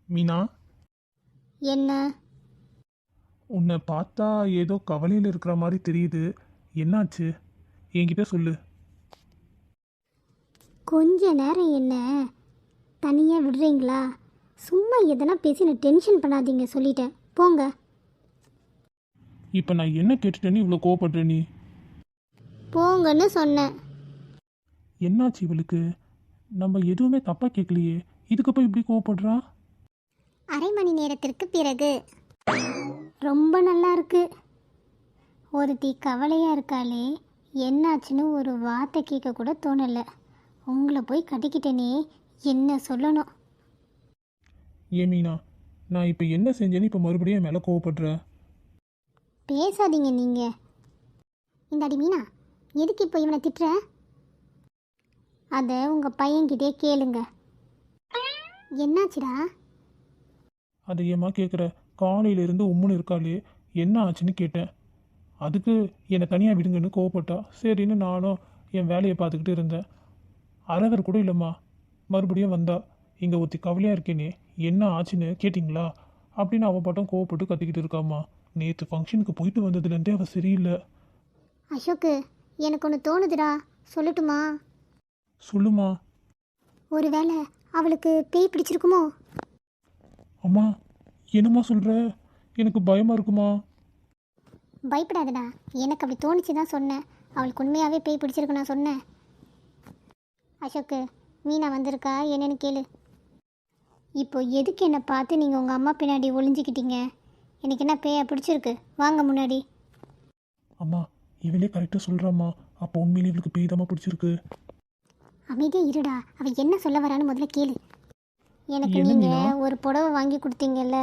மீனா, என்ன? உன்னை பார்த்தா ஏதோ கவலையில் இருக்கிற மாதிரி தெரியுது. என்னாச்சு? என்கிட்ட சொல்லு. கொஞ்ச நேரம் என்ன தனியாக விடுறீங்களா? சும்மா எதனா பேசி நான் டென்ஷன் பண்ணாதீங்க, சொல்லிட்டேன். போங்க. இப்போ நான் என்ன கேட்டுட்டேன்னு இவ்வளோ கோவப்படுற நீ? போங்கன்னு சொன்னேன். என்னாச்சு இவளுக்கு? நம்ம எதுவுமே தப்பாக கேட்கலையே, இதுக்கு போய் இப்படி கோவப்படுறா? அரை மணி நேரத்திற்கு பிறகு. ரொம்ப நல்லா இருக்கு. ஒருத்தி கவலையாக இருக்காளே, என்னாச்சுன்னு ஒரு வார்த்தை கேட்க கூட தோணலை. உங்களை போய் கட்டிக்கிட்டேனே, என்ன சொல்லணும்? ஏன் மீனா, நான் இப்போ என்ன செஞ்சேன்னு இப்போ மறுபடியும் என் மேலே கோவப்படுற? பேசாதீங்க நீங்கள். இந்த அடி மீனா, எதுக்கு இப்போ இவனை திட்டுற? அதை உங்கள் பையன்கிட்டே கேளுங்க. என்னாச்சுடா? அதை ஏமா கேட்குற? காலையிலேருந்து உம்முன்னு இருக்காளே, என்ன ஆச்சுன்னு கேட்டேன். அதுக்கு என்னை தனியாக விடுங்கன்னு கோவப்பட்டா. சரின்னு நானும் என் வேலையை பார்த்துக்கிட்டு இருந்தேன். அரவர் கூட இல்லைம்மா. மறுபடியும் வந்தா, இங்கே ஒருத்தி கவலையாக இருக்கேனே, என்ன ஆச்சுன்னு கேட்டிங்களா அப்படின்னு அவள் பாட்டம் கோவப்பட்டு கத்திக்கிட்டு இருக்காம்மா. நேற்று ஃபங்க்ஷனுக்கு போயிட்டு வந்ததுலேருந்தே அவள் சரியில்லை. அசோக்கு, எனக்கு ஒன்று தோணுதுடா, சொல்லட்டுமா? சொல்லுமா. ஒருவேளை அவளுக்கு பேய் பிடிச்சிருக்குமோ? அம்மா, என்னம்மா சொல்கிற? எனக்கு பயமாக இருக்குமா. பயப்படாதடா, எனக்கு அப்படி தோணுச்சு தான் சொன்னேன். அவளுக்கு உண்மையாகவே பேய் பிடிச்சிருக்கு நான் சொன்னேன். அசோக்கு, மீனா வந்திருக்கா என்னன்னு கேளு. இப்போ எதுக்கு என்னை பார்த்து நீங்கள் உங்கள் அம்மா பின்னாடி ஒளிஞ்சிக்கிட்டீங்க? எனக்கு என்ன பேயை பிடிச்சிருக்கு? வாங்க முன்னாடி. அம்மா, இவளே கரெக்டாக சொல்கிறாம்மா. அப்போ உண்மையிலே இவளுக்கு பேய்தாம்மா பிடிச்சிருக்கு. அமைதியாக இருடா, அவள் என்ன சொல்ல வரான்னு முதல்ல கேளு. எனக்கு என்ன மீனா? நீங்கள் ஒரு புடவை வாங்கி கொடுத்தீங்கல்ல,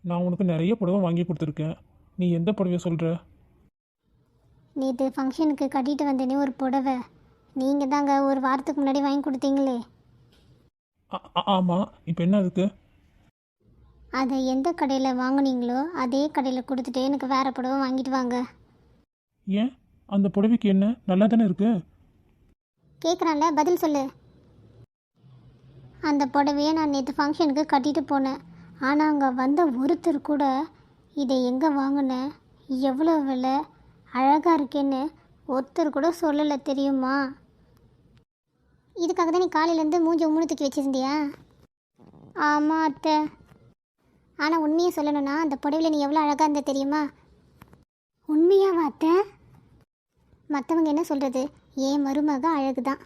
நான் உனக்கு நிறைய புடவை வாங்கி கொடுத்துருக்கேன். நீ எந்த புடவையை சொல்கிற? நேற்று ஃபங்க்ஷனுக்கு கட்டிட்டு வந்தேனே ஒரு புடவை, நீங்கள் தாங்க ஒரு வாரத்துக்கு முன்னாடி வாங்கி கொடுத்தீங்களே. ஆமாம், இப்போ என்ன அதுக்கு? அதை எந்த கடையில் வாங்குனீங்களோ அதே கடையில் கொடுத்துட்டு எனக்கு வேறு புடவை வாங்கிட்டு வாங்க. ஏன், அந்த புடவைக்கு என்ன, நல்லா தானே இருக்கு? கேட்குறான்ல, பதில் சொல்லு. அந்த புடவையை நான் நேற்று ஃபங்க்ஷனுக்கு கட்டிட்டு போனேன். ஆனால் அங்கே வந்த ஒருத்தர் கூட இதை எங்கே வாங்கினேன், எவ்வளோ விலை, அழகாக இருக்கேன்னு ஒருத்தர் கூட சொல்லலை தெரியுமா? இதுக்காக தான் நீ காலையிலேருந்து மூஞ்சி உம்முன்னு தூக்கி வச்சுருந்தியா? ஆமாம் அத்தை. ஆனால் உண்மையை சொல்லணும்னா அந்த புடவையில் நீ எவ்வளோ அழகாக இருந்த தெரியுமா? உண்மையாவா அத்தை? மற்றவங்க என்ன சொல்கிறது, ஏன் மருமக அழகு தான்.